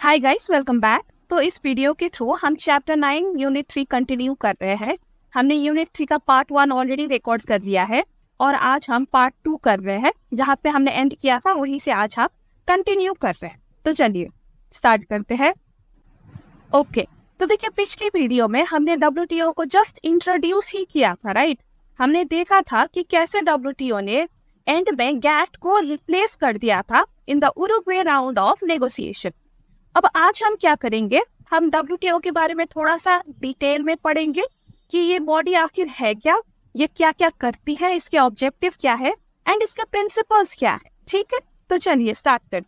Hi guys, welcome back. तो इस video के थ्रू हम चैप्टर 9 यूनिट 3 कंटिन्यू कर रहे हैं। हमने यूनिट 3 का पार्ट 1 ऑलरेडी रिकॉर्ड कर लिया है और आज हम पार्ट 2 कर रहे हैं। जहाँ पे हमने एंड किया था वहीं से आज हम कंटिन्यू कर रहे हैं। तो चलिए स्टार्ट करते हैं। ओके, तो देखिए पिछली वीडियो में हमने WTO को जस्ट इंट्रोड्यूस ही किया था, राइट। हमने देखा था कि कैसे WTO ने एंड में गैट को रिप्लेस कर दिया था in the Uruguay round of negotiation. अब आज हम क्या करेंगे, हम WTO के बारे में थोड़ा सा डिटेल में पढ़ेंगे कि ये बॉडी आखिर है क्या, ये क्या क्या करती है, इसके ऑब्जेक्टिव क्या है एंड इसके प्रिंसिपल्स क्या है। ठीक है, तो चलिए स्टार्ट करते हैं।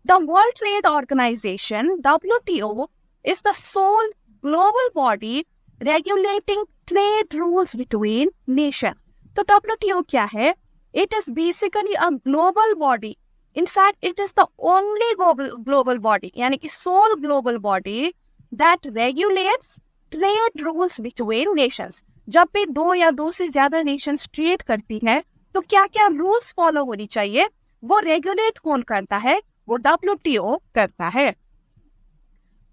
The world trade organisation WTO is the sole global body regulating trade rules between nations. तो WTO क्या है? It is basically a global body. In fact, it is the only global body, यानी कि sole global body that regulates trade rules between nations. जब भी दो या दो से ज्यादा nations trade करती है तो क्या क्या rules follow होनी चाहिए, वो रेगुलेट कौन करता है? वो WTO करता है।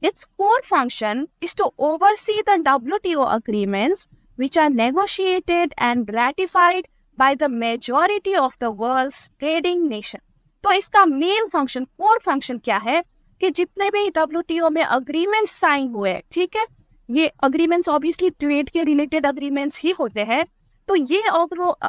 Its core function is to oversee the WTO agreements which are negotiated and ratified by the majority of the world's trading nations. तो इसका मेन फंक्शन, कोर फंक्शन क्या है कि जितने भी WTO में अग्रीमेंट्स साइन हुए, ठीक है, ये अग्रीमेंट्स ऑब्वियसली ट्रेड के रिलेटेड अग्रीमेंट्स ही होते हैं, तो ये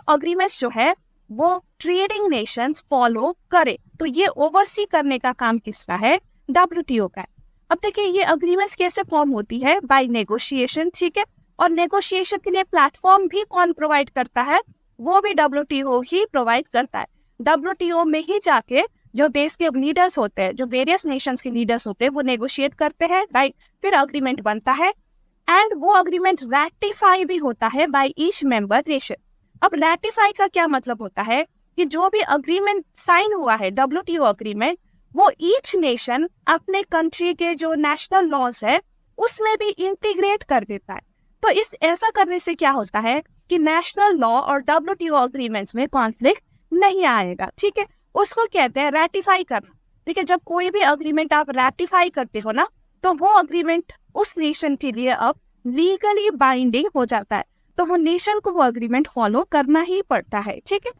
अग्रीमेंट्स जो है वो ट्रेडिंग नेशंस फॉलो करे। तो ये ओवरसी करने का काम किसका है? WTO का है। अब देखिए ये अग्रीमेंट्स कैसे फॉर्म होती है? बाय नेगोशिएशन, ठीक है, और नेगोशिएशन के लिए प्लेटफॉर्म भी कौन प्रोवाइड करता है? वो भी WTO ही प्रोवाइड करता है। WTO में ही जाके जो देश के लीडर्स होते हैं, जो वेरियस नेशंस के लीडर्स होते हैं, वो नेगोशिएट करते हैं, राइट। फिर अग्रीमेंट बनता है एंड वो अग्रीमेंट रैटिफाई भी होता है बाय ईच मेंबर नेशन। अब रैटिफाई का क्या मतलब होता है कि जो भी अग्रीमेंट साइन हुआ है, WTO अग्रीमेंट, वो ईच नेशन अपने कंट्री के जो नेशनल लॉज है उसमें भी इंटीग्रेट कर देता है। तो इस ऐसा करने से क्या होता है कि नेशनल लॉ और WTO अग्रीमेंट्स में कॉन्फ्लिक्ट नहीं आएगा, ठीक है। उसको कहते हैं रैटिफाई करना, ठीक है। जब कोई भी अग्रीमेंट आप रैटिफाई करते हो ना, तो वो अग्रीमेंट उस नेशन के लिए अब लीगली बाइंडिंग हो जाता है, तो वो नेशन को वो अग्रीमेंट फॉलो करना ही पड़ता है, ठीक है।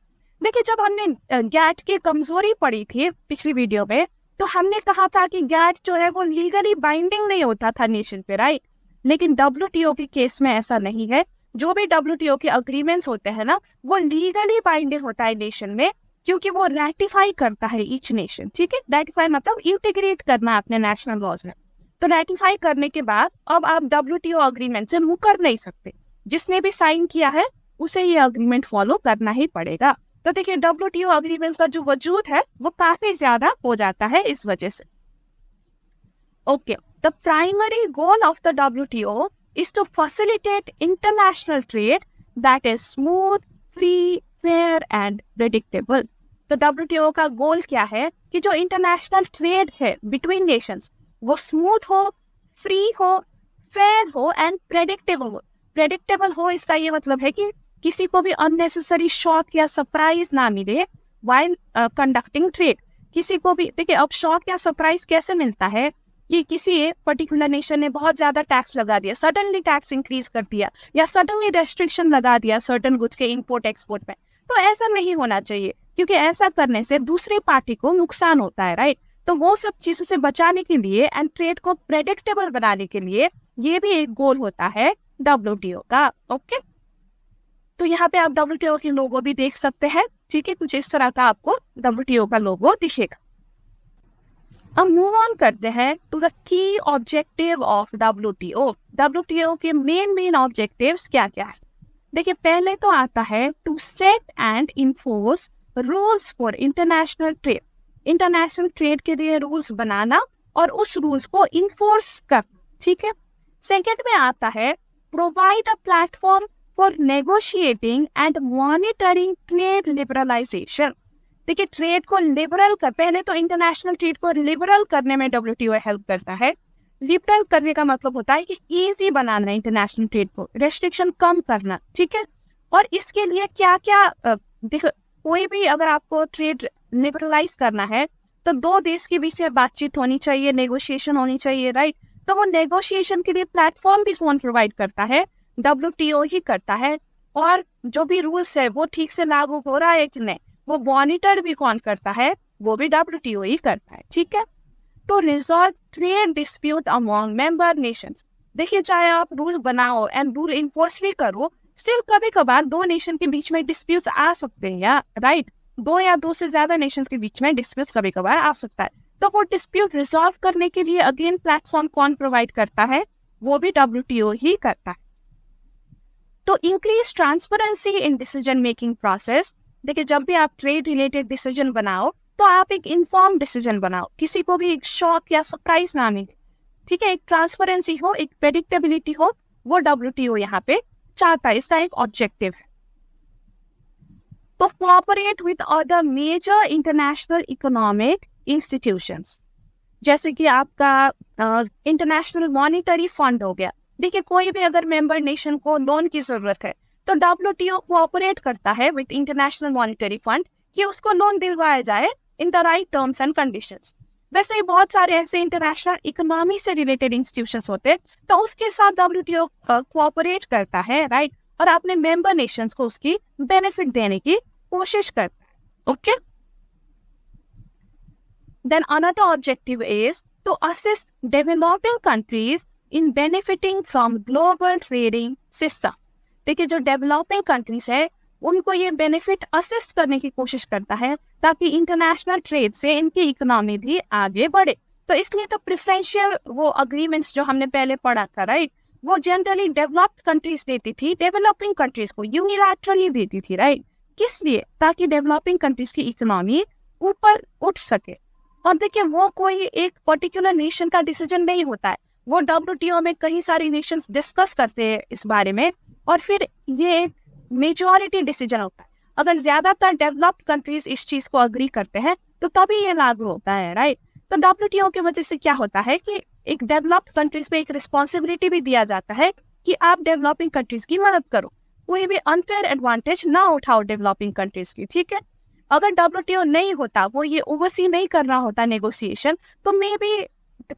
देखिए जब हमने गैट की कमजोरी पड़ी थी पिछली वीडियो में, तो हमने कहा था कि गैट जो है वो लीगली बाइंडिंग नहीं होता था नेशन पे, राइट। लेकिन WTO के केस में ऐसा नहीं है। जो भी WTO के अग्रीमेंट्स होते हैं ना, वो लीगली बाइंडिंग होता है नेशन में, क्योंकि वो रैटिफाई करता है ईच नेशन, ठीक है। रैटिफाई मतलब इंटीग्रेट करना अपने नेशनल लॉज में। तो रैटिफाई करने के बाद अब आप WTO अग्रीमेंट से मुकर नहीं सकते। जिसने भी साइन किया है उसे ये अग्रीमेंट फॉलो करना ही पड़ेगा। तो देखिए WTO अग्रीमेंट्स का जो वजूद है वो काफी ज्यादा हो जाता है इस वजह से। Okay, the primary goal of the WTO is to facilitate international trade that is smooth, free, fair and predictable. तो WTO का गोल क्या है कि जो इंटरनेशनल ट्रेड है बिटवीन नेशंस वो स्मूथ हो, फ्री हो, फेयर हो एंड प्रेडिक्टेबल हो। प्रेडिक्टेबल हो इसका ये मतलब है कि किसी को भी अननेसेसरी शॉक या सरप्राइज ना मिले व्हाइल कंडक्टिंग ट्रेड। किसी को भी, देखिए अब शॉक या सरप्राइज कैसे मिलता है कि किसी पर्टिकुलर नेशन ने बहुत ज्यादा टैक्स लगा दिया, सडनली टैक्स इंक्रीज कर दिया या सडनली रेस्ट्रिक्शन लगा दिया सर्टेन गुड्स के इंपोर्ट एक्सपोर्ट में। तो ऐसा नहीं होना चाहिए, क्योंकि ऐसा करने से दूसरी पार्टी को नुकसान होता है, राइट। तो वो सब चीजों से बचाने के लिए एंड ट्रेड को प्रेडिक्टेबल बनाने के लिए ये भी एक गोल होता है WTO का। ओके, तो यहाँ पे आप WTO के लोगो भी देख सकते हैं, ठीक है। कुछ इस तरह का आपको WTO का लोगो दिखेगा। अब मूव ऑन करते हैं to the key objective of WTO। WTO के मेन ऑब्जेक्टिव्स क्या क्या है? देखिए पहले तो आता है to set and enforce rules for international trade. International trade के लिए रूल्स बनाना और उस रूल्स को इन्फोर्स करना, ठीक है। सेकेंड में आता है provide a platform for negotiating and monitoring trade liberalisation. देखिए ट्रेड को लिबरल कर, पहले तो इंटरनेशनल ट्रेड को लिबरल करने में WTO हेल्प करता है। लिबरल करने का मतलब होता है कि इजी बनाना इंटरनेशनल ट्रेड को, रेस्ट्रिक्शन कम करना, ठीक है। और इसके लिए क्या क्या देखो, कोई भी अगर आपको ट्रेड लिबरलाइज करना है तो दो देश के बीच में बातचीत होनी चाहिए, नेगोशिएशन होनी चाहिए, राइट। तो वो नेगोशिएशन के लिए प्लेटफॉर्म भी कौन प्रोवाइड करता है? WTO ही करता है। और जो भी रूल्स है वो ठीक से लागू हो रहा है कि नहीं, वो मॉनिटर भी कौन करता है? वो भी WTO ही करता है, ठीक है। तो resolve trade dispute among member Nations. देखिए, चाहे आप रूल बनाओ एंड रूल इन्फोर्स भी करो, स्टिल कभी कभार दो नेशन के बीच में डिस्प्यूट्स आ सकते हैं, या राइट, दो या दो से ज्यादा नेशंस के बीच में डिस्प्यूट्स कभी कभार आ सकता है। तो वो डिस्प्यूट रिजॉल्व करने के लिए अगेन प्लेटफॉर्म कौन प्रोवाइड करता है? वो भी WTO ही करता है। तो increase transparency in decision making process. देखिए, जब भी आप ट्रेड रिलेटेड डिसीजन बनाओ तो आप एक इन्फॉर्म डिसीजन बनाओ, किसी को भी एक शॉक या सरप्राइज ना मिले, ठीक है। एक ट्रांसपेरेंसी हो, एक प्रेडिक्टेबिलिटी हो, वो WTO यहाँ पे चाहता है, इसका एक ऑब्जेक्टिव है। तो cooperate with other major international economic institutions, जैसे कि आपका इंटरनेशनल मॉनिटरी फंड हो गया। देखिए, कोई भी अगर मेंबर नेशन को लोन की जरूरत है तो WTO कोऑपरेट करता है विद इंटरनेशनल मॉनिटरी फंड कि उसको लोन दिलवाया जाए in the right terms and conditions. वैसे ही बहुत सारे ऐसे इंटरनेशनल इकोनॉमी से रिलेटेड इंस्टीट्यूशंस होते हैं, तो उसके साथ WTO कोऑपरेट करता है, राइट, और अपने मेंबर नेशंस को उसकी बेनिफिट देने की कोशिश करता है, okay. Then another objective is to assist developing countries in benefiting from global trading system. देखिए, जो डेवलपिंग कंट्रीज है उनको ये बेनिफिट असिस्ट करने की कोशिश करता है ताकि इंटरनेशनल ट्रेड से इनकी इकोनॉमी भी आगे बढ़े। तो इसलिए तो प्रेफरेंशियल वो अग्रीमेंट्स जो हमने पहले पढ़ा था, राइट, वो जनरली डेवलप्ड कंट्रीज देती थी, डेवलपिंग कंट्रीज को यूनिलैटरली देती थी, राइट। किस लिए? ताकि डेवलपिंग कंट्रीज की इकोनॉमी ऊपर उठ सके। और देखिए, वो कोई एक पर्टिकुलर नेशन का डिसीजन नहीं होता है, वो WTO में कई सारी नेशंस डिस्कस करते हैं इस बारे में, और फिर ये एक मेजॉरिटी डिसीजन होता है। अगर ज्यादातर डेवलप्ड कंट्रीज इस चीज को अग्री करते हैं तो तभी ये लागू होता है, राइट। तो WTO की वजह से क्या होता है कि एक डेवलप्ड कंट्रीज पे एक रिस्पॉन्सिबिलिटी भी दिया जाता है कि आप डेवलपिंग कंट्रीज की मदद करो, कोई भी अनफेयर एडवांटेज ना उठाओ डेवलपिंग कंट्रीज की, ठीक है। अगर WTO नहीं होता, वो ये ओवरसी नहीं कर रहा होता नेगोशिएशन, तो मे बी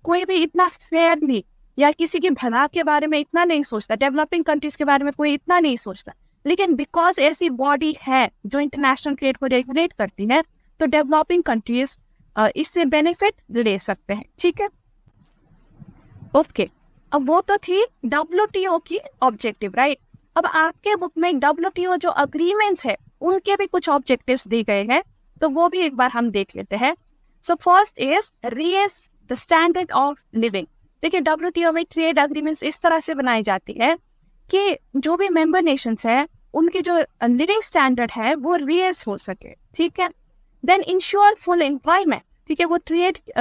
कोई भी इतना फेयरली या किसी के भला के बारे में इतना नहीं सोचता, डेवलपिंग कंट्रीज के बारे में कोई इतना नहीं सोचता। लेकिन बिकॉज ऐसी बॉडी है जो इंटरनेशनल ट्रेड को रेगुलेट करती है, तो डेवलपिंग कंट्रीज इससे बेनिफिट ले सकते हैं, ठीक है, ओके। अब वो तो थी WTO की ऑब्जेक्टिव, राइट। अब आपके बुक में WTO जो अग्रीमेंट्स है उनके भी कुछ ऑब्जेक्टिव्स दिए गए हैं, तो वो भी एक बार हम देख लेते हैं। So first is raise the standard of living. देखिए, WTO में ट्रेड अग्रीमेंट्स इस तरह से बनाई जाती है कि जो भी मेंबर नेशंस है उनकी जो लिविंग स्टैंडर्ड है वो रेज हो सके, ठीक है। देन इंश्योर फुल एम्प्लॉयमेंट, ठीक है।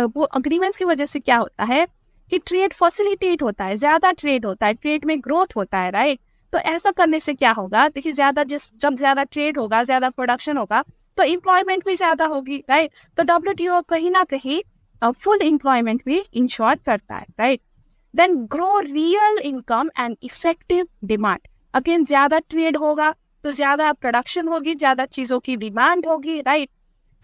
वो अग्रीमेंट्स की वजह से क्या होता है कि ट्रेड फैसिलिटेट होता है, ज्यादा ट्रेड होता है, ट्रेड में ग्रोथ होता है, राइट। तो ऐसा करने से क्या होगा? देखिए, जब ज्यादा ट्रेड होगा, ज्यादा प्रोडक्शन होगा, तो एम्प्लॉयमेंट भी ज्यादा होगी, राइट। तो WTO कहीं ना कहीं फुल एम्प्लॉयमेंट भी इंश्योर करता है, right. Then grow real income and effective demand. Again, ज्यादा ट्रेड होगा तो ज्यादा प्रोडक्शन होगी, ज्यादा चीजों की डिमांड होगी, राइट,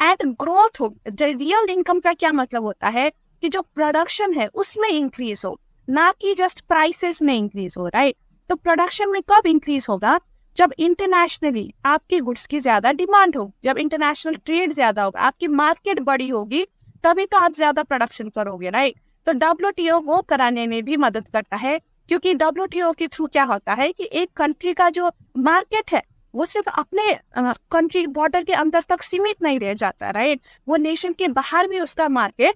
एंड ग्रोथ होगी। रियल इनकम का क्या मतलब होता है कि जो प्रोडक्शन है उसमें इंक्रीज हो, ना कि जस्ट प्राइसेस में इंक्रीज हो, राइट। तो प्रोडक्शन में कब इंक्रीज होगा? जब इंटरनेशनली आपकी गुड्स की ज्यादा डिमांड हो, जब इंटरनेशनल ट्रेड ज्यादा होगा, आपकी मार्केट बड़ी होगी, तभी तो आप ज्यादा प्रोडक्शन करोगे, राइट। तो WTO वो कराने में भी मदद करता है, क्योंकि WTO के थ्रू क्या होता है कि एक कंट्री का जो मार्केट है वो सिर्फ अपने कंट्री बॉर्डर के अंदर तक सीमित नहीं रह जाता, राइट। वो नेशन के बाहर भी उसका मार्केट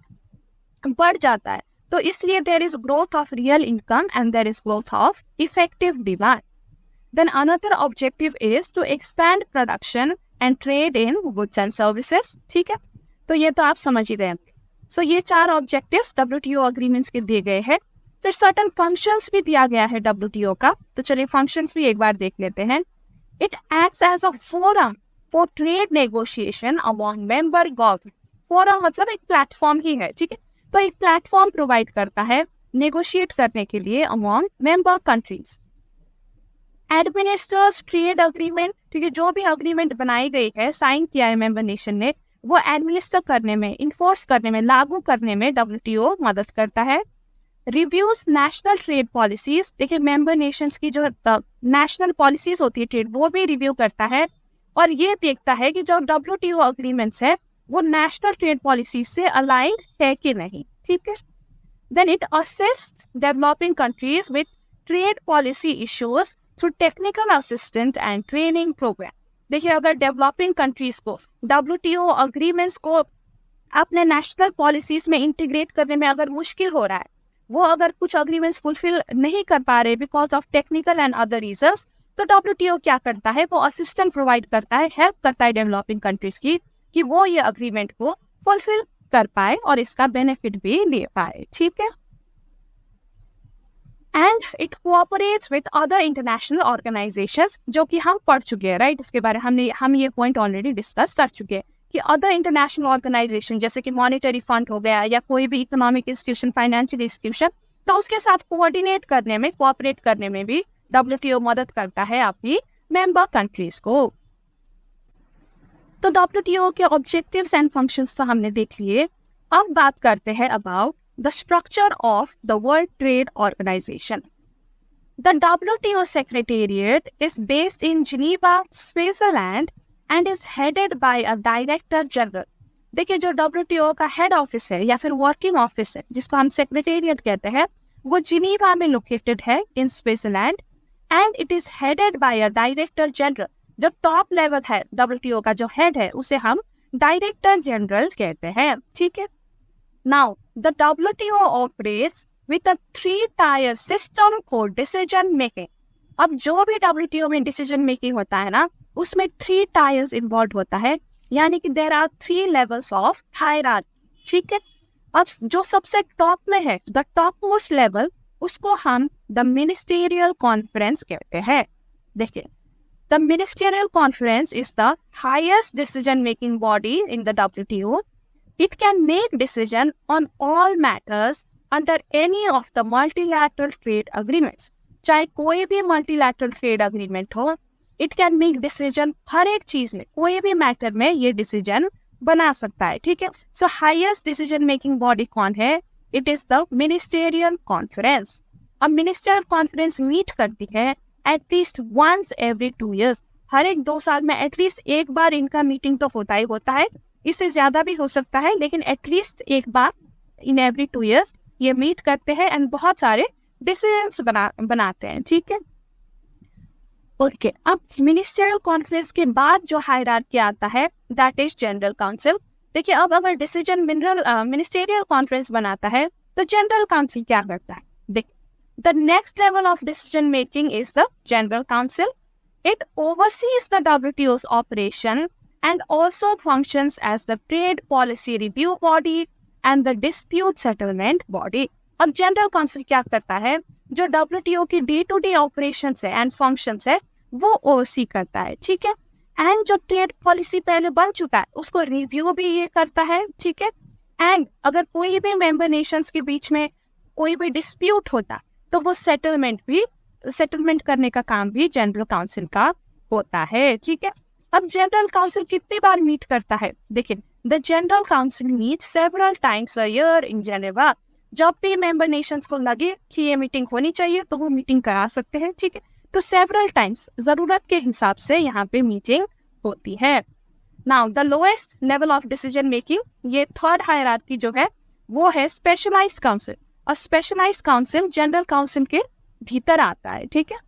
बढ़ जाता है। तो इसलिए there is growth of real income and there is growth of effective demand. Then another objective is to expand production and trade in goods and services, ठीक है। तो ये तो आप समझ ही गए। सो ये 4 ऑब्जेक्टिव्स WTO अग्रीमेंट्स के दिए गए हैं। फिर सर्टेन फंक्शंस भी दिया गया है WTO का, तो चलिए फंक्शंस भी एक बार देख लेते हैं। It acts as a forum for trade negotiation among member government. Forum मतलब एक प्लेटफॉर्म ही है, ठीक है। तो एक प्लेटफॉर्म प्रोवाइड करता है नेगोशिएट करने के लिए among member countries. Administers trade agreement, ठीक है। जो भी अग्रीमेंट बनाई गई है, साइन किया है मेंबर नेशन ने, वो एडमिनिस्टर करने में, इन्फोर्स करने में, लागू करने में WTO मदद करता है। रिव्यूज नेशनल ट्रेड पॉलिसीज, देखिए मेंबर नेशंस की जो नेशनल पॉलिसीज होती है ट्रेड, वो भी रिव्यू करता है और ये देखता है कि जो WTO अग्रीमेंट्स है वो नेशनल ट्रेड पॉलिसी से अलाइन है कि नहीं, ठीक है। Then it assist developing countries with trade policy issues through technical assistant and training programme. देखिए अगर डेवलपिंग कंट्रीज को WTO अग्रीमेंट्स को अपने नेशनल पॉलिसीज में इंटीग्रेट करने में अगर मुश्किल हो रहा है, वो अगर कुछ अग्रीमेंट्स फुलफिल नहीं कर पा रहे because of technical and other reasons, तो WTO क्या करता है, वो असिस्टेंट प्रोवाइड करता है, हेल्प करता है डेवलपिंग कंट्रीज की कि वो ये अग्रीमेंट को फुलफिल कर पाए और इसका बेनिफिट भी ले पाए, ठीक है। And it cooperates with other international organisations, जो कि हम पढ़ चुके हैं, राइट। इसके बारे में हम ये पॉइंट ऑलरेडी डिस्कस कर चुके हैं कि अदर इंटरनेशनल ऑर्गेनाइजेशन जैसे कि मॉनेटरी फंड हो गया या कोई भी इकोनॉमिक इंस्टीट्यूशन, फाइनेंशियल इंस्टीट्यूशन, तो उसके साथ कोऑर्डिनेट करने में, कोऑपरेट करने में भी WTO मदद करता है आपकी मेंबर कंट्रीज को। तो WTO के ऑब्जेक्टिव्स एंड फंक्शंस तो हमने देख लिए। अब बात करते हैं about the structure of the world trade organisation. The WTO secretariat is based in Geneva, Switzerland and is headed by a director general। देखिए जो WTO का हेड ऑफिस है या फिर वर्किंग ऑफिस है जिसको हम सेक्रेटेरिएट कहते हैं, वो जिनीवा में लोकेटेड है in Switzerland and it is headed by a director general. जो टॉप लेवल है WTO का जो हेड है उसे हम डायरेक्टर जनरल कहते हैं, ठीक है। Now the WTO operates with a 3-tier system for decision making. अब जो भी WTO में डिसीजन मेकिंग होता है ना, उसमें 3 tiers इन्वॉल्व होता है, यानी कि there are 3 levels of hierarchy, ठीक है। अब जो सबसे टॉप में है, द टॉप मोस्ट लेवल, उसको हम द मिनिस्टेरियल कॉन्फ्रेंस कहते हैं। देखिए the ministerial conference is the highest decision making body in the WTO। It can make decision on all matters under any of the multilateral trade agreements. चाहे कोई भी multilateral trade agreement हो, it can make decision, हर एक चीज में, कोई भी matter में ये डिसीजन बना सकता है, ठीक है। सो हाईएस्ट डिसीजन मेकिंग बॉडी कौन है? It is the ministerial conference. अब मिनिस्टेरियल कॉन्फ्रेंस मीट करती है एटलीस्ट वंस एवरी 2 years। हर एक 2 साल में एटलीस्ट एक बार इनका मीटिंग तो होता ही होता है, इससे ज्यादा भी हो सकता है, लेकिन एटलीस्ट एक बार इन एवरी 2 years ये मीट करते हैं एंड बहुत सारे डिसीजंस बनाते हैं, ठीक है। ओके, अब मिनिस्टरियल कॉन्फ्रेंस के बाद जो हायरार्की आता है दैट इज जनरल काउंसिल। देखिए अब अगर डिसीजन मिनिस्टेरियल कॉन्फ्रेंस बनाता है तो जनरल काउंसिल क्या करता है? देखिए the next level of decision making is the general council. It overseas the WTO's operation and also functions as the trade policy review body and the dispute settlement body। अब general council क्या करता है? जो WTO की day-to-day operations है and functions है वो oversee करता है, ठीक है। एंड जो ट्रेड पॉलिसी पहले बन चुका है उसको रिव्यू भी ये करता है, ठीक है। एंड अगर कोई भी मेंबर नेशंस के बीच में कोई भी डिस्प्यूट होता तो वो सेटलमेंट करने का काम भी जनरल काउंसिल का होता है, ठीक है। अब जनरल काउंसिल कितनी बार मीट करता है? देखिए the general council meet several times a year in Geneva. जब भी मेंबर नेशंस को लगे कि ये मीटिंग होनी चाहिए तो वो मीटिंग करा सकते हैं, ठीक है। तो सेवरल टाइम्स जरूरत के हिसाब से यहाँ पे मीटिंग होती है। Now the lowest level of decision making, ये थर्ड हायरार्की जो है वो है स्पेशलाइज्ड काउंसिल। और स्पेशलाइज्ड काउंसिल जनरल काउंसिल के भीतर आता है, ठीक है।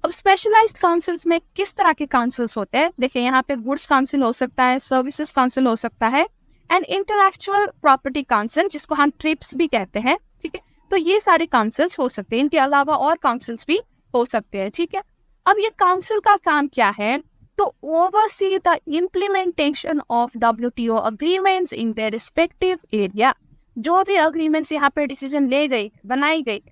अब स्पेशलाइज्ड काउंसिल्स में किस तरह के काउंसिल्स होते हैं? देखिए यहाँ पे गुड्स काउंसिल हो सकता है, सर्विसेज काउंसिल हो सकता है एंड इंटेलेक्चुअल प्रॉपर्टी काउंसिल जिसको हम ट्रिप्स भी कहते हैं, ठीक है। तो ये सारे काउंसिल्स हो सकते हैं, इनके अलावा और काउंसिल्स भी हो सकते हैं, ठीक है। अब ये काउंसिल का काम क्या है? तो oversee the implementation of WTO agreements in their respective area. जो भी अग्रीमेंट्स यहाँ पे डिसीजन ले गई, बनाई गई,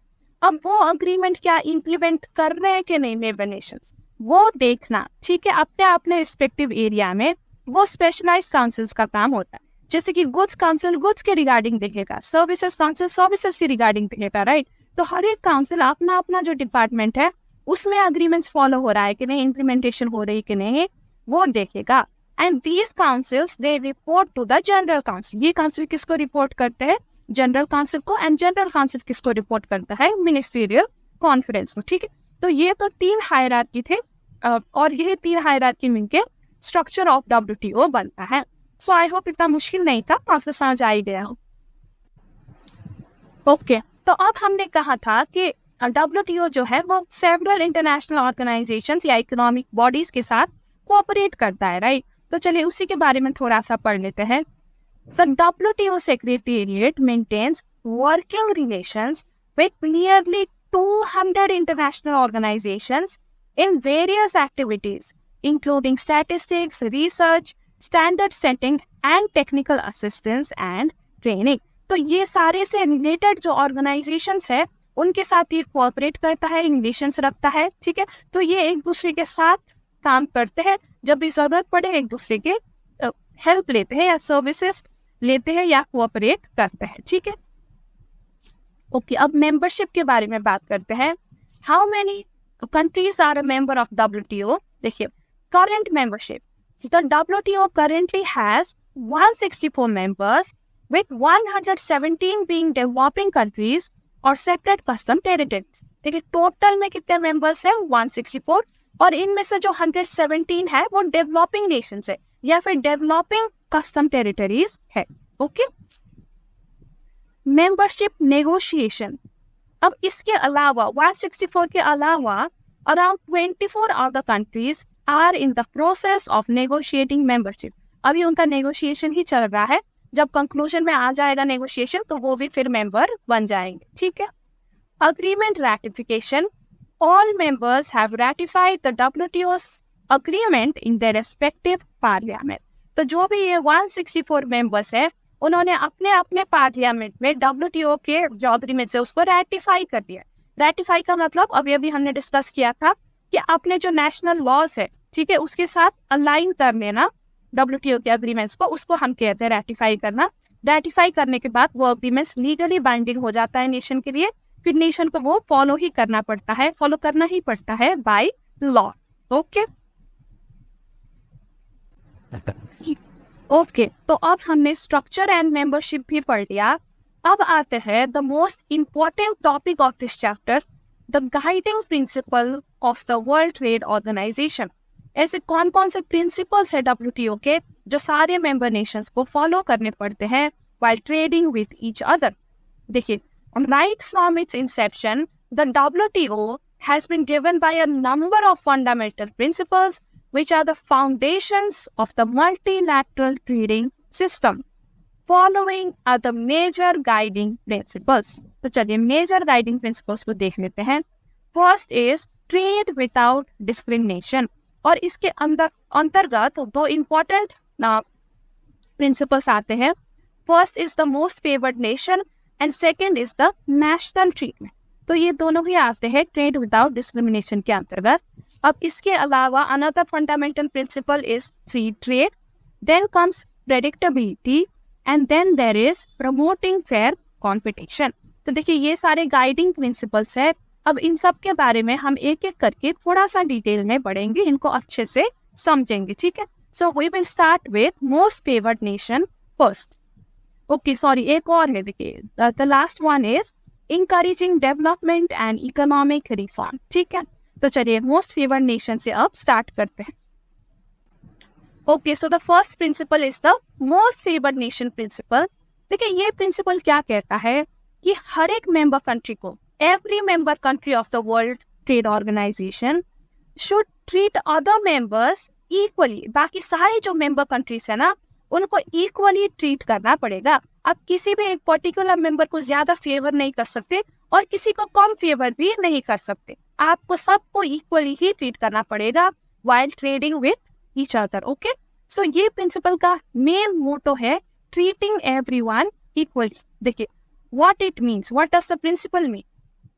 अब वो अग्रीमेंट क्या इम्प्लीमेंट कर रहे हैं कि नहीं मेंबर नेशंस, वो देखना, ठीक है। अपने अपने रिस्पेक्टिव एरिया में वो स्पेशलाइज्ड काउंसिल्स का काम होता है। जैसे कि गुड्स काउंसिल गुड्स के रिगार्डिंग देखेगा, सर्विसेज काउंसिल सर्विसेज के रिगार्डिंग देखेगा, राइट। तो हर एक काउंसिल अपना अपना जो डिपार्टमेंट है उसमें अग्रीमेंट्स फॉलो हो रहा है कि नहीं, इम्प्लीमेंटेशन हो रही है कि नहीं, वो देखेगा। And these councils they report to the general council. ये काउंसिल किसको रिपोर्ट करते हैं? जनरल काउंसिल को। एंड जनरल काउंसिल किसको रिपोर्ट करता है? मिनिस्ट्रियल कॉन्फ्रेंस को। ठीक है, तो ये तो 3 हायरार्की थे और ये 3 हायरार्की मिलके स्ट्रक्चर ऑफ WTO बनता है। सो आई होप इतना मुश्किल नहीं था, आपको समझ आ ही गया हो। ओके, तो अब हमने कहा था कि WTO जो है वो सेवरल इंटरनेशनल ऑर्गेनाइजेशंस या इकोनॉमिक बॉडीज के साथ कोऑपरेट करता है, राइट? तो चलिए उसी के बारे में थोड़ा सा पढ़ लेते हैं। The WTO Secretariat maintains working relations with nearly 200 international organizations in various activities, including statistics, research, standard setting, and technical assistance and training. तो ये सारे से रिलेटेड जो ऑर्गेनाइजेशंस है उनके साथ ये कोऑपरेट करता है, रिलेशंस रखता है। ठीक है, तो ये एक दूसरे के साथ काम करते हैं, जब भी जरूरत पड़े एक दूसरे के हेल्प लेते हैं या सर्विसेज लेते हैं या कोऑपरेट करते हैं। ठीक है, ओके, अब मेंबरशिप के बारे में बात करते हैं। How many countries are a member of WTO? देखिए, current membership, the WTO currently has 164 members with 117 being developing countries और separate custom territories। देखिए टोटल में कितने मेंबर्स हैं? 164, और इनमें से जो 117 है वो डेवलपिंग नेशंस है या फिर डेवलपिंग कस्टम टेरिटरीज है। ओके, मेंबरशिप नेगोशिएशन, अब इसके अलावा 164 के अलावा around 24 other countries are in the process of negotiating membership. अभी उनका नेगोशिएशन ही चल रहा है, जब कंक्लूजन में आ जाएगा नेगोशिएशन तो वो भी फिर मेंबर बन जाएंगे। ठीक है, agreement ratification, all members have ratified the WTO's agreement in their respective parliament। तो जो भी ये 164 मेंबर्स है उन्होंने अपने अपने पार्लियामेंट में WTO के जो अग्रीमेंट है उसको रैटिफाई कर दिया। रैटिफाई का मतलब अभी अभी हमने डिस्कस किया था कि अपने जो नेशनल लॉज है, ठीक है, उसके साथ अलाइन कर लेना WTO के अग्रीमेंट्स को, उसको हम कहते हैं रैटिफाई करना। रैटिफाई करने के बाद वो अग्रीमेंट्स लीगली बाइंडिंग हो जाता है नेशन के लिए, फिर नेशन को वो फॉलो ही करना पड़ता है, फॉलो करना ही पड़ता है बाय लॉ। ओके ओके, तो अब हमने स्ट्रक्चर एंड मेंबरशिप भी पढ़ लिया। अब आते हैं the most important topic of this chapter, the guiding principle of the world trade organisation. ऐसे कौन कौन से प्रिंसिपल्स है WTO के जो सारे मेंबर नेशंस को फॉलो करने पड़ते हैं while trading with each other? देखिए, right from its inception, the WTO has been given by a number of fundamental principles which are the foundations of the multilateral trading system. Following are the major guiding principles. तो चलिए major guiding principles को देख लेते हैं। First is trade without discrimination, और इसके अंतर्गत 2 important principles आते हैं। First is the most favored nation and second is the national treatment। तो ये दोनों ही आते हैं ट्रेड विदाउट डिस्क्रिमिनेशन के अंतर्गत। अब इसके अलावा another fundamental principle is free trade, then comes predictability and then there is promoting fair competition. तो देखिए ये सारे गाइडिंग प्रिंसिपल्स है। अब इन सब के बारे में हम एक एक करके थोड़ा सा डिटेल में पढ़ेंगे, इनको अच्छे से समझेंगे। ठीक है, so we will start with most favoured nation first. Okay sorry, एक और है, देखिए the last one is encouraging development and economic reform. ठीक है, तो चलिए मोस्ट फेवर्ड नेशन से अब स्टार्ट करते हैं। Okay, so the first principle is the most favoured nation principle. देखिए ये प्रिंसिपल क्या कहता है कि हर एक मेंबर कंट्री को, every member country of the world trade organisation should treat other members equally. बाकी सारे जो मेंबर कंट्रीज है ना उनको इक्वली ट्रीट करना पड़ेगा। आप किसी भी एक पर्टिकुलर मेंबर को ज्यादा फेवर नहीं कर सकते और किसी को कम फेवर भी नहीं कर सकते। आपको सबको इक्वली ही ट्रीट करना पड़ेगा while trading with each other। Okay, so ये प्रिंसिपल का मेन मोटो है ट्रीटिंग एवरीवन इक्वली। देखिए what it means, what does the principle mean?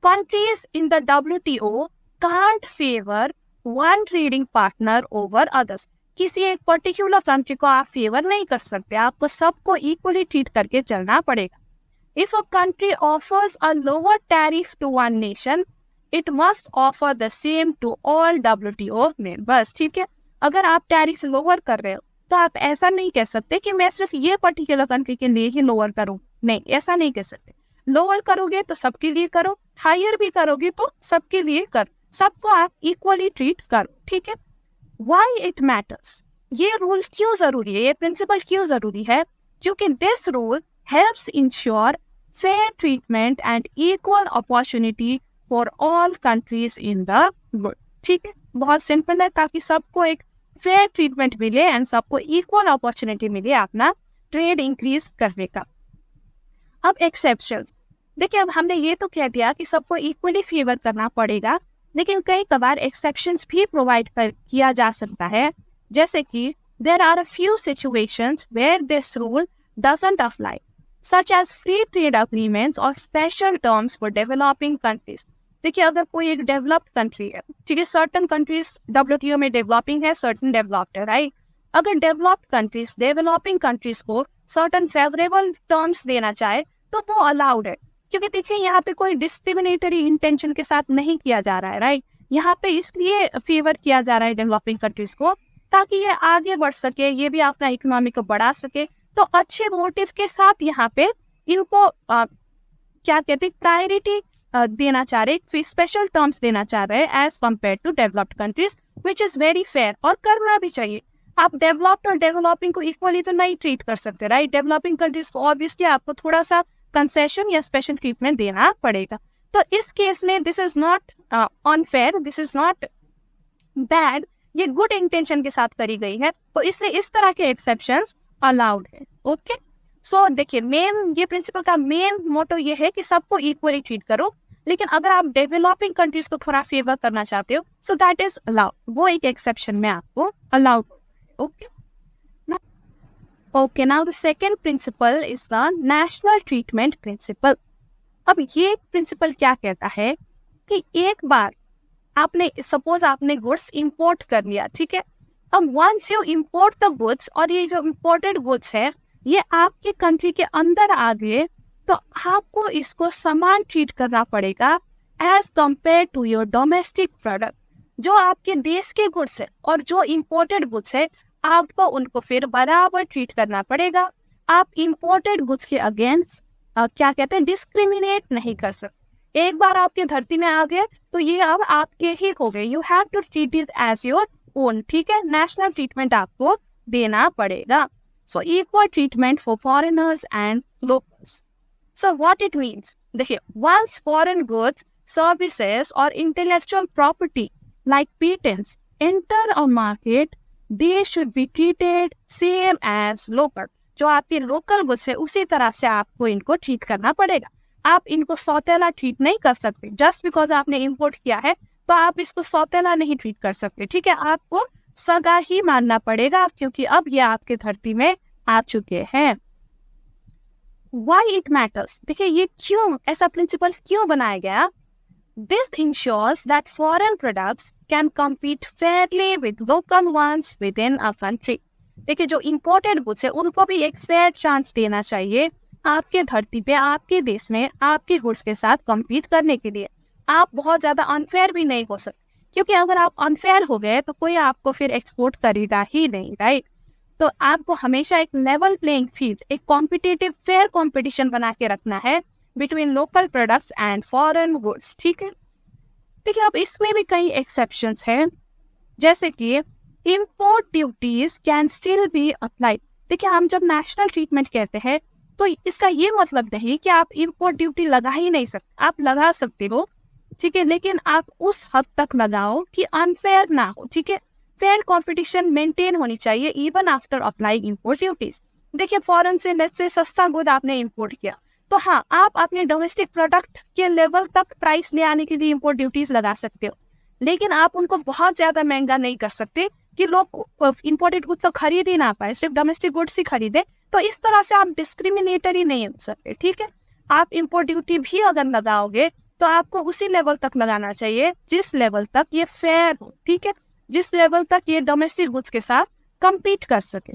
Countries in the WTO can't favor one trading partner over others। किसी एक particular country को आप favour नहीं कर सकते, आपको सबको इक्वली ट्रीट करके चलना पड़ेगा। If a country offers a lower tariff to one nation, it must offer the same to all WTO members। ठीक है, अगर आप टैरिफ लोअर कर रहे हो तो आप ऐसा नहीं कह सकते कि मैं सिर्फ ये पर्टिकुलर कंट्री के लिए ही लोअर करूँ, नहीं, ऐसा नहीं कह सकते। लोअर करोगे तो सबके लिए करो, हायर भी करोगे तो सबके लिए करो, सबको आप इक्वली ट्रीट करो, ठीक है। Why it matters? ये रूल क्यों जरूरी है, ये प्रिंसिपल क्यों जरूरी है? क्योंकि this rule helps ensure fair treatment and equal opportunity for all countries in the world, ठीक है। बहुत सिंपल है, ताकि सबको एक फेयर ट्रीटमेंट मिले एंड सबको इक्वल अपॉर्चुनिटी मिले अपना ट्रेड इंक्रीज करने का। अब एक्सेप्शंस, देखिए अब हमने ये तो कह दिया कि सबको इक्वली फेवर करना पड़ेगा, लेकिन कई कबार एक्सेप्शंस भी प्रोवाइड किया जा सकता है, जैसे कि there are a few situations where this rule doesn't apply, such as free trade agreements और special terms for developing countries. देखिए अगर कोई एक डेवलप्ड कंट्री है, ठीक है, सर्टन कंट्रीज WTO में डेवलपिंग है, सर्टन डेवलप्ड है, राइट। अगर डेवलप्ड कंट्रीज डेवलपिंग कंट्रीज को सर्टन फेवरेबल टर्म्स देना चाहे तो वो अलाउड है, क्योंकि देखिए यहाँ पे कोई डिस्क्रिमिनेटरी इंटेंशन के साथ नहीं किया जा रहा है, राइट। यहाँ पे इसलिए फेवर किया जा रहा है डेवलपिंग कंट्रीज को ताकि ये आगे बढ़ सके, ये भी अपना इकोनॉमी को बढ़ा सके। तो अच्छे मोटिव के साथ यहाँ पे इनको क्या कहते हैं, प्रायोरिटी देना चाह रहे, स्पेशल टर्म्स देना चाह रहे हैं as compare to developed countries, which is very fair, और करना भी चाहिए। आप डेवलप्ड और डेवलपिंग को इक्वली तो नहीं ट्रीट कर सकते, राइट। डेवलपिंग कंट्रीज को ऑब्वियसली आपको थोड़ा सा कंसेशन या स्पेशल ट्रीटमेंट देना पड़ेगा। तो इस केस में this is not unfair, this is not bad, ये गुड इंटेंशन के साथ करी गई है, तो इसलिए इस तरह के एक्सेप्शंस अलाउड है, ओके। सो देखिए मेन, ये प्रिंसिपल का मेन मोटो ये है कि सबको इक्वली ट्रीट करो, लेकिन अगर आप डेवलपिंग कंट्रीज को थोड़ा फेवर करना चाहते हो सो दैट इज अलाउड, वो एक एक्सेप्शन में आपको allowed, okay. Okay, now the second principle is the national treatment principle. अब ये प्रिंसिपल क्या कहता है कि एक बार आपने सपोज आपने गुड्स इंपोर्ट कर लिया, ठीक है। अब once you import the goods, और ये जो इंपोर्टेड गुड्स है ये आपके कंट्री के अंदर आ गए, तो आपको इसको समान ट्रीट करना पड़ेगा as compare to your domestic product. जो आपके देश के गुड्स है और जो इंपोर्टेड गुड्स है आपको उनको फिर बराबर ट्रीट करना पड़ेगा। आप इंपोर्टेड गुड्स के अगेंस्ट क्या कहते हैं, डिस्क्रिमिनेट नहीं कर सकते। एक बार आपके धरती में आ गए तो ये अब आपके ही हो गए, you have to treat it as your own, ठीक है। नेशनल ट्रीटमेंट आपको देना पड़ेगा। So equal treatment for foreigners and locals. So what it means, देखिए वंस फॉरेन गुड्स, सर्विसेज और intellectual property like patents enter a market, they should be treated same as local। जो आपके local goods है उसी तरह से आपको इनको ट्रीट करना पड़ेगा। आप इनको सौतेला ट्रीट नहीं कर सकते, जस्ट बिकॉज आपने इंपोर्ट किया है तो आप इसको सौतेला नहीं ट्रीट कर सकते, ठीक है। आपको सगा ही मानना पड़ेगा क्योंकि अब ये आपके धरती में आ चुके हैं। Why it matters, देखिए ये क्यों ऐसा प्रिंसिपल क्यों बनाया गया। This ensures that foreign products can compete fairly with local ones within a country। देखिए जो imported goods है उनको भी एक fair chance देना चाहिए आपके धरती पे, आपके देश में आपके गुड्स के साथ compete करने के लिए। आप बहुत ज़्यादा unfair भी नहीं हो सकते, क्योंकि अगर आप unfair हो गए तो कोई आपको फिर एक्सपोर्ट करेगा ही नहीं, राइट। तो आपको हमेशा एक लेवल प्लेइंग फील्ड, एक कॉम्पिटिटिव फेयर कॉम्पिटिशन बना के रखना है between local products and foreign goods, ठीक है। देखिए अब इसमें भी कई एक्सेप्शंस हैं, जैसे कि import duties can still be applied. देखिए हम जब नेशनल ट्रीटमेंट कहते हैं तो इसका ये मतलब नहीं कि आप इंपोर्ट ड्यूटी लगा ही नहीं सकते, आप लगा सकते हो, ठीक है, लेकिन आप उस हद तक लगाओ कि अनफेयर ना हो, ठीक है। फेयर कंपटीशन मेंटेन होनी चाहिए even after applying import duties. देखिए फॉरेन से लेट्स से सस्ता गुड आपने इंपोर्ट किया तो हाँ आप अपने डोमेस्टिक प्रोडक्ट के लेवल तक प्राइस ले आने के लिए इंपोर्ट ड्यूटीज लगा सकते हो, लेकिन आप उनको बहुत ज्यादा महंगा नहीं कर सकते कि लोग इंपोर्टेड गुड्स तो खरीद ही ना पाए, सिर्फ डोमेस्टिक गुड्स ही खरीदे। तो इस तरह से आप डिस्क्रिमिनेटरी नहीं हो सकते, ठीक है। आप इंपोर्ट ड्यूटी भी अगर लगाओगे तो आपको उसी लेवल तक लगाना चाहिए जिस लेवल तक ये फेयर हो, ठीक है, जिस लेवल तक ये डोमेस्टिक गुड्स के साथ compete कर सके।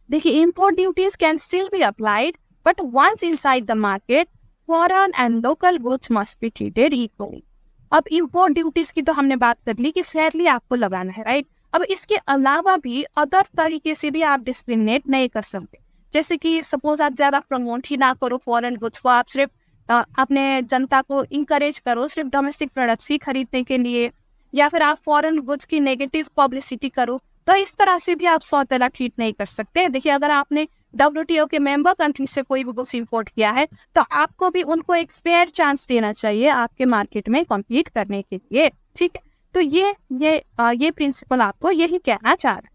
देखिए import duties can still be applied but once inside the market foreign and local goods must be treated equally. अब इंपोर्ट ड्यूटीज की तो हमने बात कर ली कि फेयरली आपको लगाना है, राइट। अब इसके अलावा भी अदर तरीके से भी आप डिस्क्रिमिनेट नहीं कर सकते। जैसे कि सपोज आप ज़्यादा प्रमोट ही ना करो फॉरेन गुड्स को, आप सिर्फ अपने जनता को इंकरेज करो सिर्फ डोमेस्टिक प्रोडक्ट्स ही खरीदने के लिए, या फिर आप फॉरेन गुड्स की नेगेटिव पब्लिसिटी करो, तो इस तरह से भी आप सौतेला ट्रीट नहीं कर सकते। देखिए, अगर आपने WTO के मेंबर कंट्री से कोई भी गुड्स इंपोर्ट किया है तो आपको भी उनको एक फेयर चांस देना चाहिए आपके मार्केट में कॉम्पीट करने के लिए, ठीक है। तो ये प्रिंसिपल आपको यही कहना चाह रहा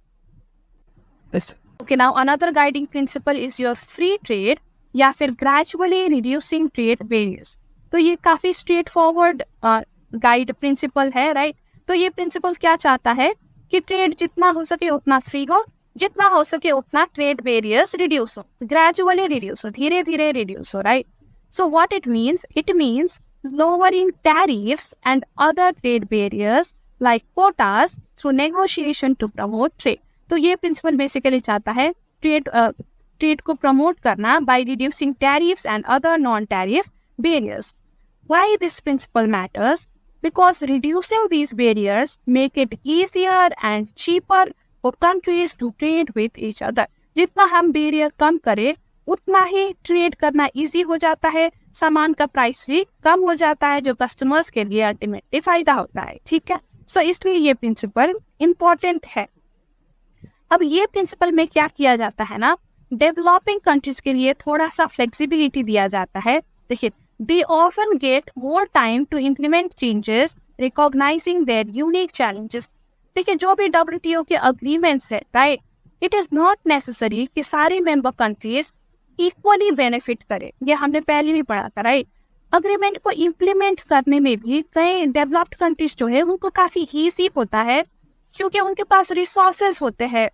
है। Okay, now another guiding principal is your free trade या फिर ग्रेजुअली रिड्यूसिंग ट्रेड बैरियर्स। तो ये काफी स्ट्रेट फॉरवर्ड गाइड प्रिंसिपल है, राइट। तो ये प्रिंसिपल क्या चाहता है कि ट्रेड जितना हो सके उतना फ्री हो, जितना हो सके उतना ट्रेड बैरियर्स रिड्यूस हो, ग्रेजुअली रिड्यूस हो, धीरे धीरे रिड्यूस हो, right. So what it means lowering tariffs and other trade barriers like quotas through negotiation to promote trade। तो ये प्रिंसिपल बेसिकली चाहता है ट्रेड को प्रमोट करना by reducing tariffs and other non-tariff barriers। Why this principle matters? Because reducing these barriers make it easier and cheaper for countries to trade with each other। जितना हम barrier कम करें उतना ही trade करना easy हो जाता है, सामान का प्राइस भी कम हो जाता है, जो कस्टमर्स के लिए अल्टीमेटली फायदा होता है, ठीक है। सो इसलिए ये प्रिंसिपल इम्पोर्टेंट है। अब ये प्रिंसिपल में क्या किया जाता है ना, डेवलपिंग कंट्रीज के लिए थोड़ा सा फ्लेक्सिबिलिटी दिया जाता है। देखिए, they often get more time to implement changes recognizing their unique challenges. देखिए, जो भी WTO के अग्रीमेंट्स है, right, it is not necessary कि सारी मेंबर कंट्रीज इक्वली बेनिफिट करे, ये हमने पहले भी पढ़ा था, राइट। अग्रीमेंट को इम्प्लीमेंट करने में भी कई डेवलप्ड कंट्रीज जो है उनको काफी ईजी होता है, क्योंकि उनके पास रिसोर्सेज होते हैं,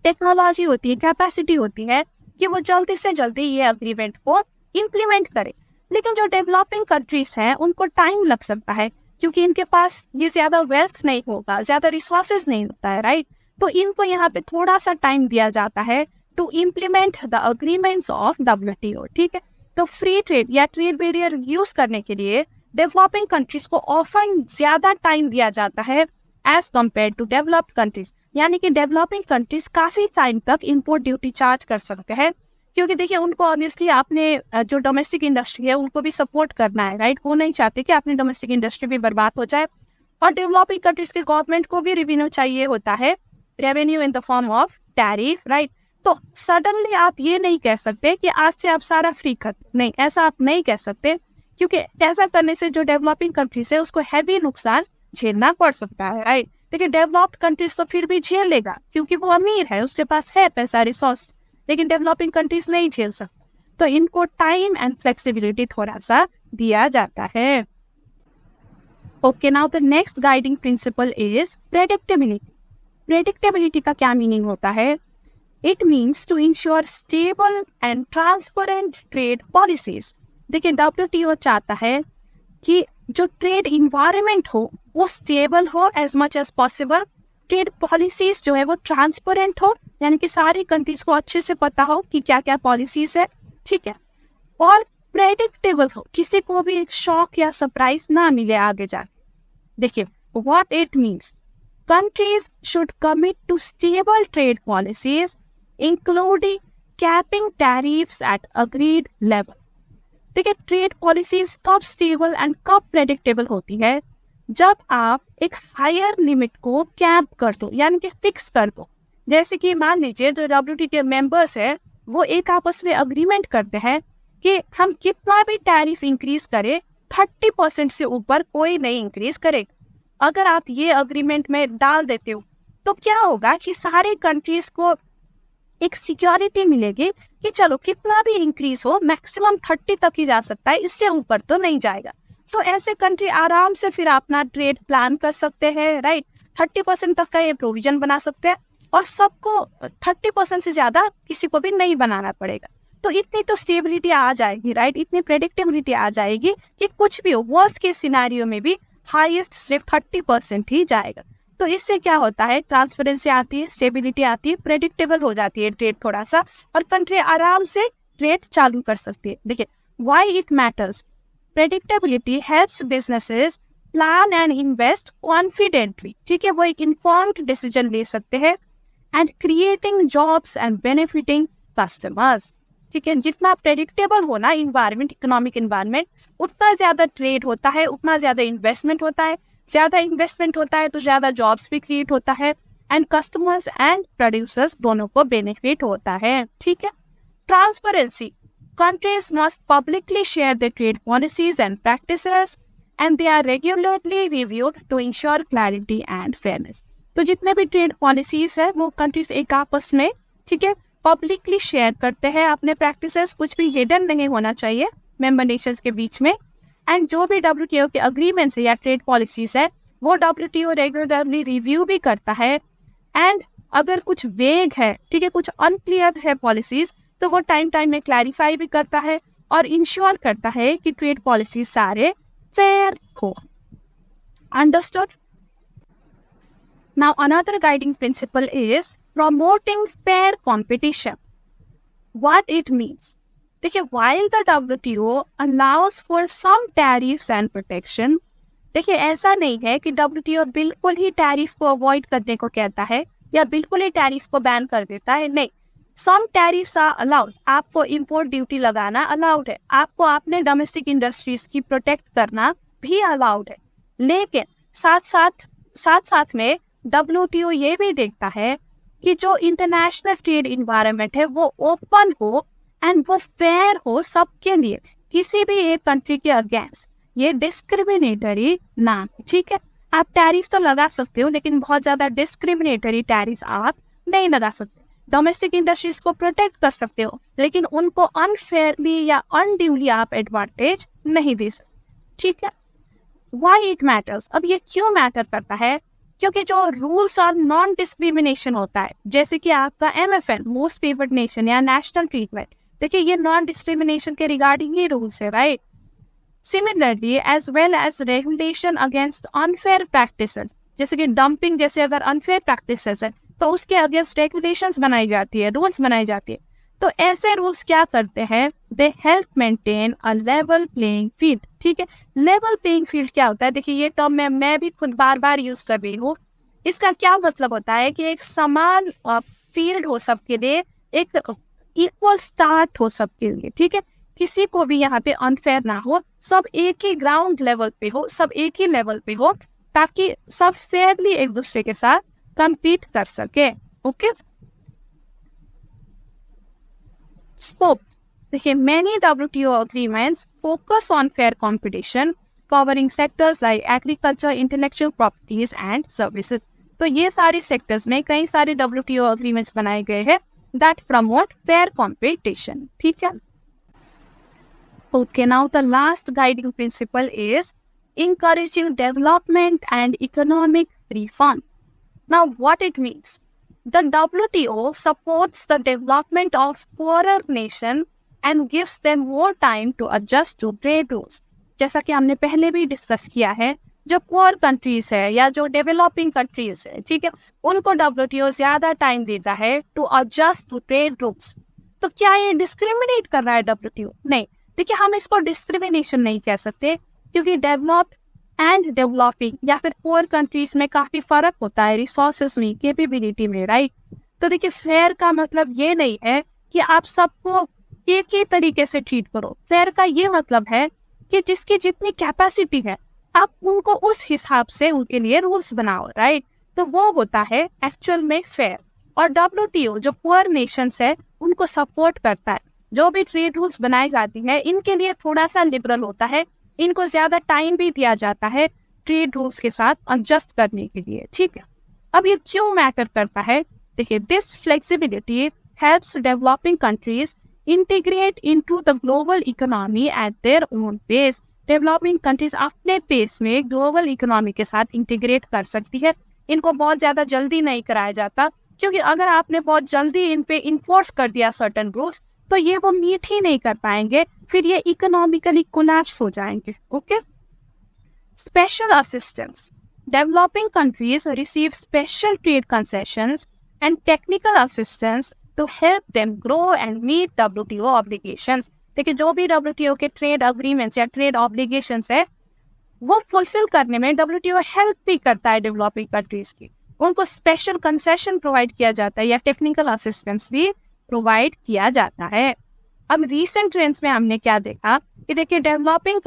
टेक्नोलॉजी होती है, कैपेसिटी होती है कि वो जल्दी से जल्दी ये अग्रीमेंट को इम्प्लीमेंट करे। लेकिन जो डेवलपिंग कंट्रीज हैं उनको टाइम लग सकता है, क्योंकि इनके पास ये ज्यादा वेल्थ नहीं होगा, ज्यादा रिसोर्सेज नहीं होता है, राइट। तो इनको यहाँ पे थोड़ा सा टाइम दिया जाता है to implement the agreements of WTO, ठीक है। तो फ्री ट्रेड या ट्रेड बैरियर यूज करने के लिए डेवलपिंग कंट्रीज को ऑफन ज्यादा टाइम दिया जाता है as compare to developed countries. यानी कि डेवलपिंग कंट्रीज काफी टाइम तक इंपोर्ट ड्यूटी चार्ज कर सकते हैं, क्योंकि देखिए उनको ऑब्वियसली आपने जो डोमेस्टिक इंडस्ट्री है उनको भी सपोर्ट करना है, राइट। वो नहीं चाहते कि अपनी डोमेस्टिक इंडस्ट्री भी बर्बाद हो जाए, और डेवलपिंग कंट्रीज के गवर्नमेंट को भी रेवेन्यू चाहिए होता है, revenue in the form of tariff, right. तो सडनली आप ये नहीं कह सकते कि आज से आप सारा फ्री कर, नहीं, ऐसा आप नहीं कह सकते, क्योंकि ऐसा करने से जो डेवलपिंग कंट्रीज है उसको हैवी नुकसान झेलना पड़ सकता है, राइट। देखिए, डेवलप्ड कंट्रीज तो फिर भी झेल लेगा क्योंकि वो अमीर है, उसके पास है पैसा, रिसोर्स, लेकिन डेवलपिंग कंट्रीज नहीं झेल सकते। तो इनको टाइम एंड फ्लेक्सिबिलिटी थोड़ा सा दिया जाता है। Okay, now the next guiding principal is predictability. Predictability का क्या मीनिंग होता है? It means to ensure stable and transparent trade policies। देखिए, WTO चाहता है कि जो ट्रेड इन्वायरमेंट हो वो स्टेबल हो as much as possible, trade policies जो है वो ट्रांसपेरेंट हो, यानी कि सारी कंट्रीज को अच्छे से पता हो कि क्या क्या पॉलिसीज है, ठीक है, और प्रेडिक्टेबल हो, किसी को भी एक शॉक या सरप्राइज ना मिले आगे जाके। देखिए, what it means, countries should commit to stable trade policies including capping tariffs at agreed level। देखिए, ट्रेड पॉलिसीज कब स्टेबल एंड कब प्रेडिक्टेबल होती है? जब आप एक हायर लिमिट को कैप कर दो, यानी कि फिक्स कर दो। जैसे कि मान लीजिए जो WTO के मेंबर्स है वो एक आपस में अग्रीमेंट करते हैं कि हम कितना भी टैरिफ इंक्रीज करें 30% से ऊपर कोई नहीं इंक्रीज करेगा। अगर आप ये अग्रीमेंट में डाल देते हो तो क्या होगा कि सारी कंट्रीज को एक सिक्योरिटी मिलेगी कि चलो कितना भी इंक्रीज हो मैक्सिमम 30 तक ही जा सकता है, इससे ऊपर तो नहीं जाएगा। तो ऐसे कंट्री आराम से फिर अपना ट्रेड प्लान कर सकते हैं, राइट। 30% तक का ये प्रोविजन बना सकते हैं और सबको 30% से ज्यादा किसी को भी नहीं बनाना पड़ेगा। तो इतनी तो स्टेबिलिटी आ जाएगी, राइट, इतनी प्रेडिक्टेबिलिटी आ जाएगी कि कुछ भी हो, वर्स्ट के सिनेरियो में भी हाईएस्ट सिर्फ 30% ही जाएगा। तो इससे क्या होता है, ट्रांसपेरेंसी आती है, स्टेबिलिटी आती है, प्रेडिक्टेबल हो जाती है ट्रेड थोड़ा सा, और कंट्री आराम से ट्रेड चालू कर सकती है। देखिए, why it matters, predictability helps businesses plan and invest confidently, ठीक है, वो एक इन्फॉर्म्ड डिसीजन ले सकते हैं, and creating jobs and benefiting customers, ठीक है। जितना प्रेडिक्टेबल हो ना इन्वायरमेंट, इकोनॉमिक इन्वायरमेंट, उतना ज्यादा ट्रेड होता है, उतना ज्यादा इन्वेस्टमेंट होता है, ज्यादा इन्वेस्टमेंट होता है तो ज्यादा जॉब्स भी क्रिएट होता है, एंड कस्टमर्स एंड प्रोड्यूसर्स दोनों को बेनिफिट होता है, ठीक है। Transparency, countries must publicly share their trade policies and practices and they are regularly reviewed to ensure clarity and fairness। तो जितने भी ट्रेड पॉलिसीज है वो कंट्रीज एक आपस में, ठीक है, पब्लिकली शेयर करते हैं अपने प्रैक्टिसेस, कुछ भी हिडन नहीं होना चाहिए मेंबर नेशंस के बीच में। एंड जो भी WTO के अग्रीमेंट्स है या ट्रेड पॉलिसीज है वो WTO रेगुलरली रिव्यू भी करता है, एंड अगर कुछ वेग है, ठीक है, कुछ अनक्लियर है पॉलिसीज, तो वो टाइम में क्लैरिफाई भी करता है और इंश्योर करता है कि ट्रेड पॉलिसी सारे फेयर हो। Understood? Now another guiding principal is promoting fair competition. What it means, देखिए, while the WTO allows for some tariffs and protection, देखिए ऐसा नहीं है कि WTO बिल्कुल ही टैरिफ को अवॉइड करने को कहता है या बिल्कुल ही टैरिफ को बैन कर देता है, नहीं। सम टैरिफ्स आर अलाउड, आपको इंपोर्ट ड्यूटी लगाना अलाउड है, आपको अपने डोमेस्टिक इंडस्ट्रीज की प्रोटेक्ट करना भी अलाउड है, लेकिन साथ में WTO ये भी देखता है कि जो इंटरनेशनल ट्रेड इन्वायरमेंट है वो ओपन हो एंड वो फेयर हो सबके लिए, किसी भी एक कंट्री के अगेंस्ट ये डिस्क्रिमिनेटरी ना, ठीक है। आप टैरिफ तो लगा सकते हो लेकिन बहुत ज्यादा डिस्क्रिमिनेटरी टैरिफ आप नहीं लगा सकते। डोमेस्टिक इंडस्ट्रीज को प्रोटेक्ट कर सकते हो लेकिन उनको अनफेयरली या अनड्यूली आप एडवांटेज नहीं दे सकते, ठीक है। व्हाई इट मैटर्स, अब ये क्यों मैटर करता है? क्योंकि जो रूल्स ऑन नॉन डिस्क्रिमिनेशन होता है, जैसे कि आपका MFN मोस्ट फेवर्ड नेशन या नेशनल ट्रीटमेंट, देखिए ये नॉन डिस्क्रिमिनेशन के रिगार्डिंग ही रूल्स है, right. Similarly as well as regulation against unfair practices, जैसे कि डंपिंग जैसे अगर अनफेयर प्रैक्टिसेस है तो उसके अगेंस्ट रेगुलेशंस बनाई जाती है, रूल्स बनाई जाती है। तो ऐसे रूल्स क्या करते हैं? They help maintain a level playing field, ठीक है। लेवल प्लेइंग फील्ड क्या होता है? देखिए ये टर्म मैं भी खुद बार यूज कर रही हूँ। इसका क्या मतलब होता है कि एक समान फील्ड हो सबके लिए, एक इक्वल स्टार्ट हो सबके लिए, ठीक है। किसी को भी यहाँ पे अनफेयर ना हो, सब एक ही ग्राउंड लेवल पे हो, सब एक ही लेवल पे हो, ताकि सब फेयरली एक दूसरे के साथ compete कर सके, ओके। स्कोप, देखिए many WTO agreements focus on fair competition covering sectors like agriculture, intellectual properties and services। तो ये सारे सेक्टर्स में कई सारे WTO agreements बनाए गए हैं that promote fair competition, ठीक है। Okay, now the last guiding principle is encouraging development and economic reform। Now, what it means? The WTO supports the development of poorer nations and gives them more time to adjust to trade rules। जैसा कि हमने पहले भी discuss किया है, जो poor countries है या जो डेवलपिंग कंट्रीज है, ठीक है, उनको WTO ज्यादा टाइम देता है to adjust to trade rules. तो क्या ये डिस्क्रिमिनेट कर रहा है WTO? नहीं, देखिए हम इसको डिस्क्रिमिनेशन नहीं कह सकते क्योंकि डेवलप्ड एंड डेवलपिंग या फिर पुअर कंट्रीज में काफी फर्क होता है रिसोर्सेस में, कैपेबिलिटी में, राइट। तो देखिए फेयर का मतलब ये नहीं है कि आप सबको एक ही तरीके से ट्रीट करो। फेयर का ये मतलब है कि जिसकी जितनी कैपेसिटी है आप उनको उस हिसाब से उनके लिए रूल्स बनाओ, राइट। तो वो होता है एक्चुअल में फेयर। और WTO जो पुअर नेशंस है उनको सपोर्ट करता है। जो भी ट्रेड रूल्स बनाई जाती है इनके लिए थोड़ा सा लिबरल होता है, इनको ज्यादा टाइम भी दिया जाता है ट्रेड रूल्स के साथ एडजस्ट करने के लिए, ठीक है। अब ये क्यों मैटर करता है? देखिए this flexibility helps developing countries integrate into the global economy at their own pace. Developing countries अपने पेस में ग्लोबल इकोनॉमी के साथ इंटीग्रेट कर सकती है। इनको बहुत ज्यादा जल्दी नहीं कराया जाता, क्योंकि अगर आपने बहुत जल्दी इन पे इन्फोर्स कर दिया सर्टेन रूल्स तो ये वो मीट ही नहीं कर पाएंगे, फिर ये इकोनॉमिकली कोलैप्स हो जाएंगे, okay. Special assistance, developing countries receive special trade concessions and technical assistance to help them grow and meet WTO obligations. देखिए जो भी WTO के ट्रेड अग्रीमेंट्स या ट्रेड ऑब्लिगेशंस है वो फुलफिल करने में WTO हेल्प भी करता है डेवलपिंग कंट्रीज की। उनको स्पेशल कंसेशन प्रोवाइड किया जाता है या टेक्निकल असिस्टेंस भी प्रोवाइड किया जाता है। अब रीसेंट ट्रेंड्स में हमने क्या देखा कि देखिए developed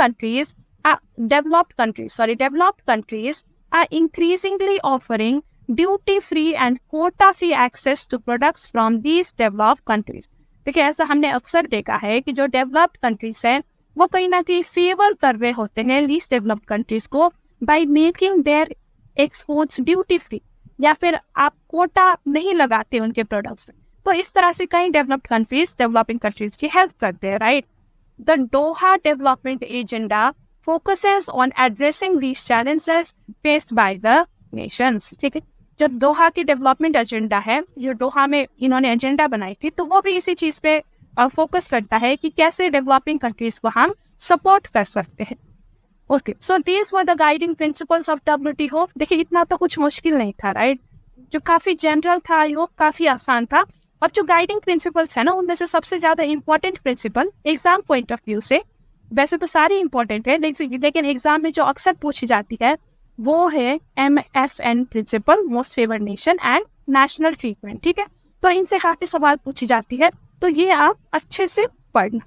countries are increasingly offering duty free and quota free access to products from these developed countries. देखिए ऐसा हमने अक्सर देखा है कि जो डेवलप्ड कंट्रीज हैं वो कहीं ना कहीं फेवर कर रहे होते हैं लीस्ट डेवलप्ड कंट्रीज को by making their exports duty free, या फिर आप कोटा नहीं लगाते उनके प्रोडक्ट्स में। तो इस तरह से कई डेवलप्ड कंट्रीज डेवलपिंग कंट्रीज की हेल्प करते हैं, right. The Doha development agenda focuses on addressing these challenges faced by the Nations. ठीक है, जो दोहा की डेवलपमेंट एजेंडा है, जो दोहा में इन्होंने एजेंडा बनाई थी, तो वो भी इसी चीज पे फोकस करता है कि कैसे डेवलपिंग कंट्रीज को हम सपोर्ट कर सकते हैं। Okay, so these were the guiding principles of WTO। देखिए इतना तो कुछ मुश्किल नहीं था, राइट, जो काफी जनरल था, आई होप काफी आसान था। और जो गाइडिंग प्रिंसिपल्स है ना, उनमें से सबसे ज्यादा important principle exam point of view से, वैसे तो सारी इंपॉर्टेंट है लेकिन एग्जाम में जो अक्सर पूछी जाती है वो है MFN principle, most favoured nation and national treatment. ठीक है, तो इनसे काफी सवाल पूछी जाती है, तो ये आप अच्छे से पढ़ना।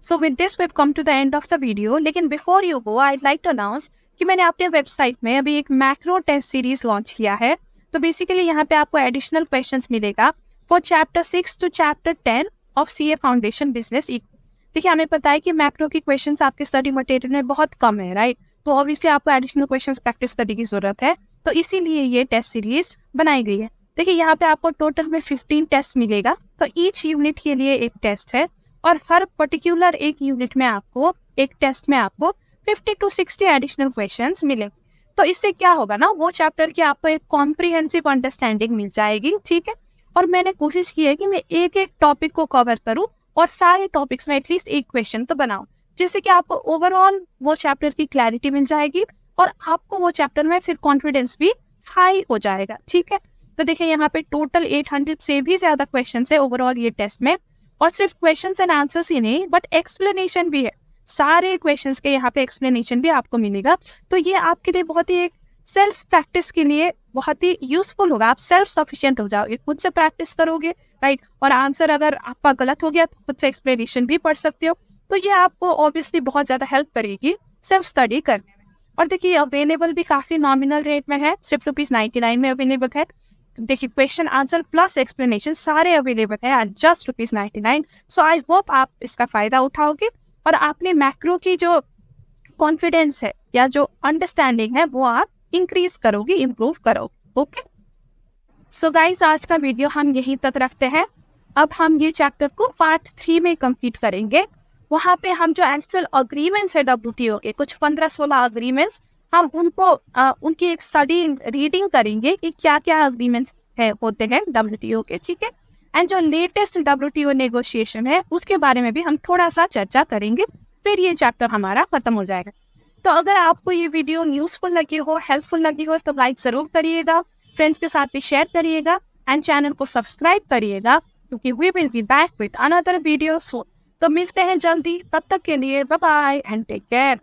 So with this we have come to the end of the video. लेकिन before you go I would like to announce कि मैंने अपने वेबसाइट में अभी एक मैक्रो टेस्ट सीरीज लॉन्च किया है। तो बेसिकली यहाँ पे आपको एडिशनल क्वेश्चंस मिलेगा for chapter 6 to chapter 10 of CA foundation business. देखिए हमें पता है कि मैक्रो की क्वेश्चंस आपके स्टडी मटेरियल में बहुत कम है, राइट, तो ऑब्वियसली आपको एडिशनल क्वेश्चंस प्रैक्टिस करने की जरूरत है, तो इसीलिए ये टेस्ट सीरीज बनाई गई है। देखिए यहाँ पे आपको टोटल में 15 टेस्ट मिलेगा, तो ईच यूनिट के लिए एक टेस्ट है और हर पर्टिकुलर एक यूनिट में आपको एक टेस्ट में आपको 50 to 60 एडिशनल क्वेश्चंस मिलेंगे। तो इससे क्या होगा ना, वो चैप्टर की आपको एक कॉम्प्रिहेंसिव अंडरस्टैंडिंग मिल जाएगी। ठीक है, और मैंने कोशिश की है कि मैं एक एक टॉपिक को कवर करूं और सारे टॉपिक्स में एटलीस्ट एक क्वेश्चन तो बनाऊं, जिससे कि आपको ओवरऑल वो चैप्टर की क्लैरिटी मिल जाएगी और आपको वो चैप्टर में फिर कॉन्फिडेंस भी हाई हो जाएगा। ठीक है, तो देखिए यहाँ पे टोटल 800 से भी ज्यादा क्वेश्चन है ओवरऑल ये टेस्ट में, और सिर्फ क्वेश्चंस एंड आंसर्स ही नहीं बट एक्सप्लेनेशन भी है। सारे क्वेश्चंस के यहाँ पे एक्सप्लेनेशन भी आपको मिलेगा, तो ये आपके लिए बहुत ही एक सेल्फ प्रैक्टिस के लिए बहुत ही यूजफुल होगा। आप सेल्फ सफिशिएंट हो जाओगे, खुद से प्रैक्टिस करोगे, राइट, और आंसर अगर आपका गलत हो गया तो खुद से एक्सप्लेनेशन भी पढ़ सकते हो। तो ये आपको ऑब्वियसली बहुत ज्यादा हेल्प करेगी सेल्फ स्टडी करने में। और देखिए अवेलेबल भी काफी नॉमिनल रेट में है, सिर्फ ₹99 में अवेलेबल है। देखिए क्वेश्चन आंसर प्लस एक्सप्लेनेशन सारे अवेलेबल है at just ₹99। So I hope आप इसका फायदा उठाओगे और आपने मैक्रो की जो कॉन्फिडेंस है या जो अंडरस्टैंडिंग है वो आप इंक्रीज करोगे, इम्प्रूव करोगे। ओके, सो गाइस आज का वीडियो हम यहीं तक रखते हैं। अब हम ये चैप्टर को पार्ट 3 में कंप्लीट करेंगे। वहाँ पे हम जो एक्चुअल अग्रीमेंट्स है WTO के, कुछ 15-16 अग्रीमेंट्स, हम उनको उनकी एक स्टडी रीडिंग करेंगे कि क्या क्या अग्रीमेंट्स है होते हैं WTO के। ठीक है, एंड जो लेटेस्ट WTO नेगोशिएशन है उसके बारे में भी हम थोड़ा सा चर्चा करेंगे, फिर ये चैप्टर हमारा खत्म हो जाएगा। तो अगर आपको ये वीडियो यूजफुल लगी हो, हेल्पफुल लगी हो, तो लाइक जरूर करिएगा, फ्रेंड्स के साथ भी शेयर करिएगा एंड चैनल को सब्सक्राइब करिएगा, क्योंकि we will be back with another video soon. तो मिलते हैं जल्दी, तब तक के लिए bye bye and take care.